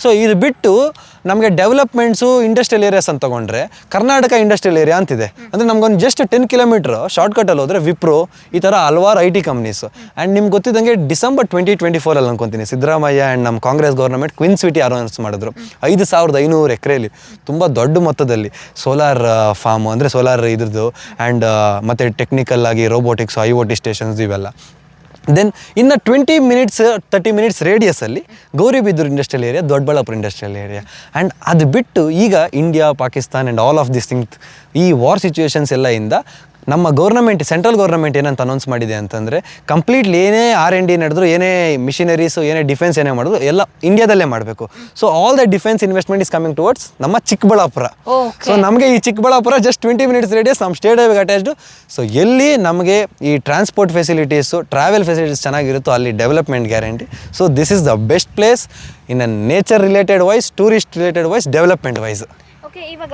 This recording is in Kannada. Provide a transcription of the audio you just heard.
ಸೊ ಇದು ಬಿಟ್ಟು ನಮಗೆ ಡೆವಲಪ್ಮೆಂಟ್ಸು ಇಂಡಸ್ಟ್ರಿಯಲ್ ಏರಿಯಾಸ್ ಅಂತ ತೊಗೊಂಡ್ರೆ ಕರ್ನಾಟಕ ಇಂಡಸ್ಟ್ರಿಯಲ್ ಏರಿಯಾ ಅಂತಿದೆ. ಅಂದರೆ ನಮ್ಗೊಂದು ಜಸ್ಟ್ 10 ಕಿಲೋಮೀಟ್ರ್ ಶಾರ್ಟ್ಕಟಲ್ಲಿ ಹೋದರೆ ವಿಪ್ರೋ ಈ ಥರ ಹಲವಾರು IT ಕಂಪ್ನೀಸು. ಆ್ಯಂಡ್ ನಿಮ್ಗೆ ಗೊತ್ತಿದ್ದಂಗೆ ಡಿಸೆಂಬರ್ 2024 ಅನ್ಕೊತೀನಿ ಸಿದ್ದರಾಮಯ್ಯ ಆ್ಯಂಡ್ ನಮ್ಮ ಕಾಂಗ್ರೆಸ್ ಗೌರ್ಮೆಂಟ್ ಕ್ವಿನ್ ಸಿಟಿ ಅನೌನ್ಸ್ ಮಾಡಿದ್ರು. 5,500 ಎಕರೆಯಲ್ಲಿ ತುಂಬ ದೊಡ್ಡ ಮೊತ್ತದಲ್ಲಿ ಸೋಲಾರ್ ಫಾರ್ಮು, ಅಂದರೆ ಸೋಲಾರ್ ಇದ್ರದ್ದು ಆ್ಯಂಡ್ ಮತ್ತು ಟೆಕ್ನಿಕಲ್ ಆಗಿ ರೋಬೋಟಿಕ್ಸ್, IoT ಸ್ಟೇಷನ್ಸ್ ಇವೆಲ್ಲ. ದೆನ್ ಇನ್ನು 20 ಮಿನಿಟ್ಸ್ 30 ಮಿನಿಟ್ಸ್ ರೇಡಿಯಸಲ್ಲಿ Gauribidanur industrial area, Doddaballapur industrial area. And ಅದು ಬಿಟ್ಟು ಈಗ India, Pakistan and all of this things ಈ ವಾರ್ ಸಿಚುವೇಷನ್ಸ್ ಎಲ್ಲ ಇಂದ ನಮ್ಮ ಗೌರ್ನಮೆಂಟ್, ಸೆಂಟ್ರಲ್ ಗೌರ್ನಮೆಂಟ್ ಏನಂತ ಅನೌನ್ಸ್ ಮಾಡಿದೆ ಅಂತಂದರೆ ಕಂಪ್ಲೀಟ್ಲಿ ಏನೇ R&D ನಡೆದ್ರು, ಏನೇ ಮಿಷಿನರೀಸು, ಏನೇ ಡಿಫೆನ್ಸ್ ಏನೇ ಮಾಡಿದ್ರು ಎಲ್ಲ ಇಂಡಿಯಾದಲ್ಲೇ ಮಾಡಬೇಕು. So all the defence investment is coming towards ನಮ್ಮ ಚಿಕ್ಕಬಳ್ಳಾಪುರ. ಸೊ ನಮಗೆ ಈ ಚಿಕ್ಕಬಳ್ಳಾಪುರ ಜಸ್ಟ್ 20 ಮಿನಿಟ್ಸ್ ರೇಡಿಯಸ್ ನಮ್ಮ ಸ್ಟೇಟ್ ಹೈವೇಗೆ ಅಟ್ಯಾಚ್ಡು. ಸೊ ಎಲ್ಲಿ ನಮಗೆ ಈ ಟ್ರಾನ್ಸ್ಪೋರ್ಟ್ ಫೆಸಿಲಿಟೀಸು, ಟ್ರಾವೆಲ್ ಫೆಸಿಲಿಟೀಸ್ ಚೆನ್ನಾಗಿರುತ್ತೋ ಅಲ್ಲಿ development guarantee. So this is the best place in a nature related wise, tourist related wise, development wise. Okay, ಇವಾಗ